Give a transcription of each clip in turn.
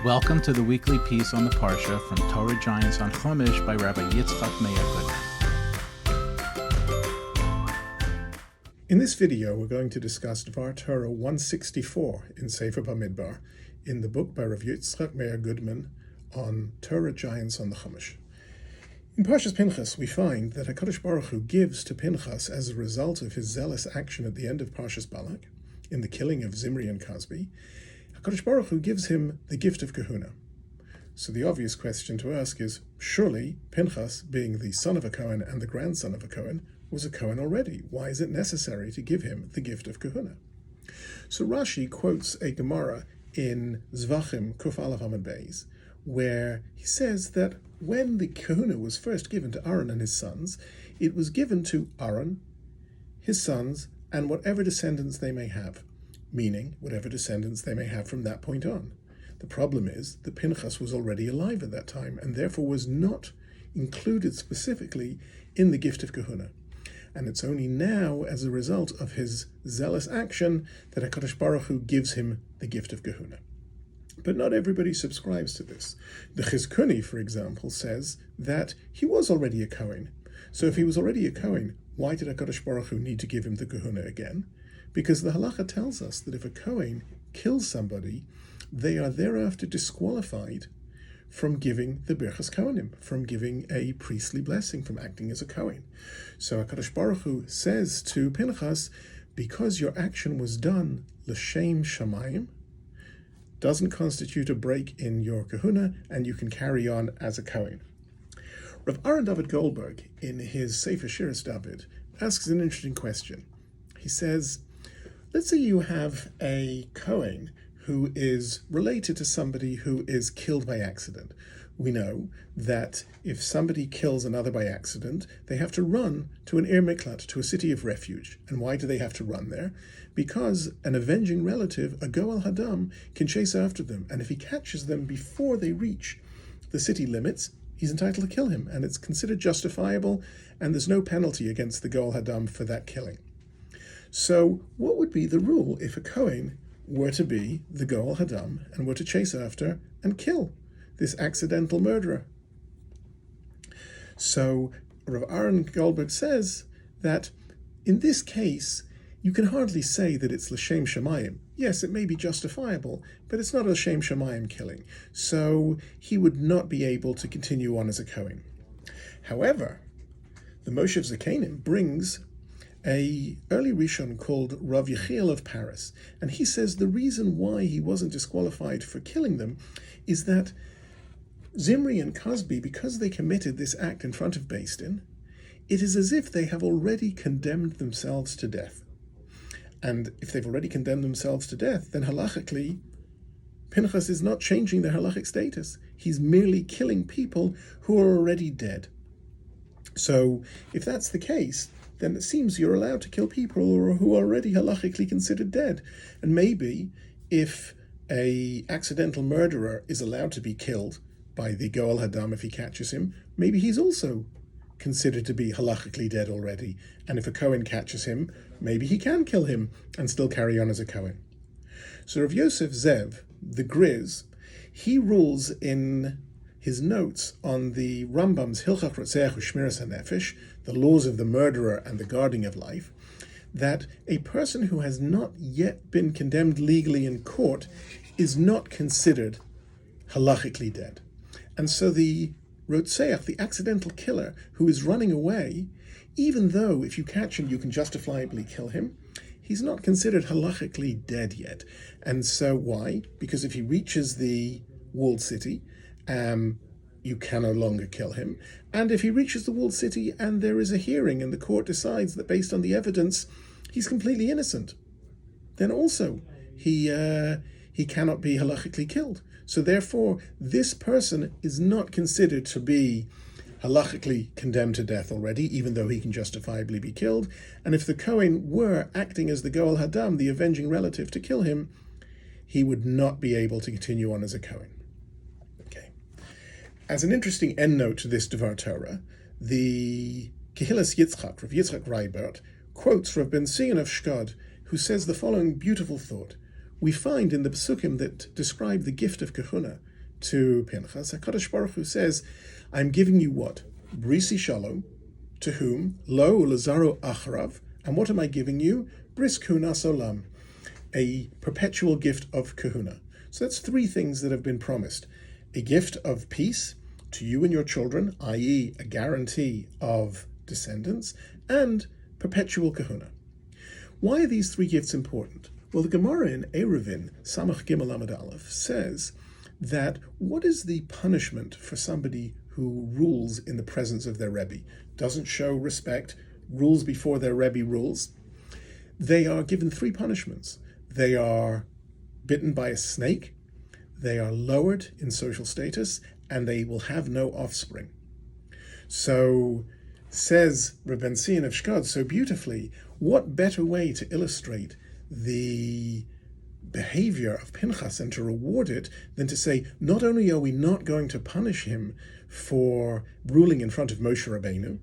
Welcome to the weekly piece on the Parsha from Torah Giants on Chumash by Rabbi Yitzchak Meir Goodman. In this video, we're going to discuss Dvar Torah 164 in Sefer Bamidbar, in the book by Rabbi Yitzchak Meir Goodman on Torah Giants on the Chumash. In Parshas Pinchas, we find that HaKadosh Baruch Hu gives to Pinchas, as a result of his zealous action at the end of Parshas Balak, in the killing of Zimri and Cosbi, HaKadosh Baruch Hu gives him the gift of kahuna. So the obvious question to ask is, surely Pinchas, being the son of a Kohen and the grandson of a Kohen, was a Kohen already. Why is it necessary to give him the gift of kahuna? So Rashi quotes a Gemara in Zvachim Kuf Aleph Amud Beis, where he says that when the kahuna was first given to Aaron and his sons, it was given to Aaron, his sons, and whatever descendants they may have, meaning whatever descendants they may have from that point on. The problem is that Pinchas was already alive at that time and therefore was not included specifically in the gift of kahuna. And it's only now, as a result of his zealous action, that HaKadosh Baruch Hu gives him the gift of kahuna. But not everybody subscribes to this. The Chizkuni, for example, says that he was already a Kohen. So if he was already a Kohen, why did HaKadosh Baruch Hu need to give him the kahuna again? Because the halacha tells us that if a Kohen kills somebody, they are thereafter disqualified from giving the Birchas Kohanim, from giving a priestly blessing, from acting as a Kohen. So HaKadosh Baruch Hu says to Pinchas, because your action was done l'shem shamayim, doesn't constitute a break in your kahuna, and you can carry on as a Kohen. Rav Aaron David Goldberg, in his Sefer Shiras David, asks an interesting question. He says, let's say you have a Kohen who is related to somebody who is killed by accident. We know that if somebody kills another by accident, they have to run to an Ir Miklat, to a city of refuge. And why do they have to run there? Because an avenging relative, a Goel Hadam, can chase after them. And if he catches them before they reach the city limits, he's entitled to kill him. And it's considered justifiable, and there's no penalty against the Goel Hadam for that killing. So what would be the rule if a Kohen were to be the Goel Hadam and were to chase after and kill this accidental murderer? So Rav Aaron Goldberg says that in this case, you can hardly say that it's l'shem shamayim. Yes, it may be justifiable, but it's not a l'shem shamayim killing. So he would not be able to continue on as a Kohen. However, the Moshev Zakanim brings a early Rishon called Rav Yechiel of Paris, and he says the reason why he wasn't disqualified for killing them is that Zimri and Cosbi, because they committed this act in front of Bernstein, it is as if they have already condemned themselves to death. And if they've already condemned themselves to death, then halachically, Pinchas is not changing their halachic status. He's merely killing people who are already dead. So if that's the case, then it seems you're allowed to kill people who are already halachically considered dead. And maybe if a accidental murderer is allowed to be killed by the Goel Hadam if he catches him, maybe he's also considered to be halachically dead already. And if a Kohen catches him, maybe he can kill him and still carry on as a Kohen. So Rav Yosef Zev, the Griz, he rules in his notes on the Rambam's Hilchach Rotzeach U'Shmiras HaNefesh, the laws of the murderer and the guarding of life, that a person who has not yet been condemned legally in court is not considered halachically dead. And so the Rotzeach, the accidental killer who is running away, even though if you catch him you can justifiably kill him, he's not considered halachically dead yet. And so why? Because if he reaches the walled city, you can no longer kill him. And if he reaches the walled city and there is a hearing and the court decides that based on the evidence he's completely innocent, then also he cannot be halachically killed. So therefore, this person is not considered to be halachically condemned to death already, even though he can justifiably be killed. And if the Kohen were acting as the Goel Hadam, the avenging relative, to kill him, he would not be able to continue on as a Kohen. As an interesting endnote to this Dvar Torah, the Kehillas Yitzchak, Rav Yitzchak Reibert, quotes Rav Bernstein of Shkod, who says the following beautiful thought. We find in the Pesukim that describe the gift of kahuna to Pinchas, HaKadosh Baruch Hu says, I'm giving you what? Brisi Shalom, to whom? Lo ulazaro acharav. And what am I giving you? Bris kunas olam, a perpetual gift of kahuna. So that's three things that have been promised. A gift of peace to you and your children, i.e. a guarantee of descendants, and perpetual kahuna. Why are these three gifts important? Well, the Gemara in Eruvin, Samach Gimel Amud Aleph, says that what is the punishment for somebody who rules in the presence of their Rebbe, doesn't show respect, rules before their Rebbe rules? They are given three punishments. They are bitten by a snake, they are lowered in social status, and they will have no offspring. So, says Bernstein of Shkod so beautifully, what better way to illustrate the behavior of Pinchas and to reward it than to say, not only are we not going to punish him for ruling in front of Moshe Rabbeinu,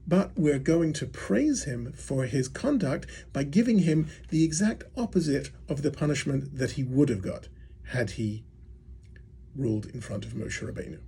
but we're going to praise him for his conduct by giving him the exact opposite of the punishment that he would have got had he ruled in front of Moshe Rabbeinu.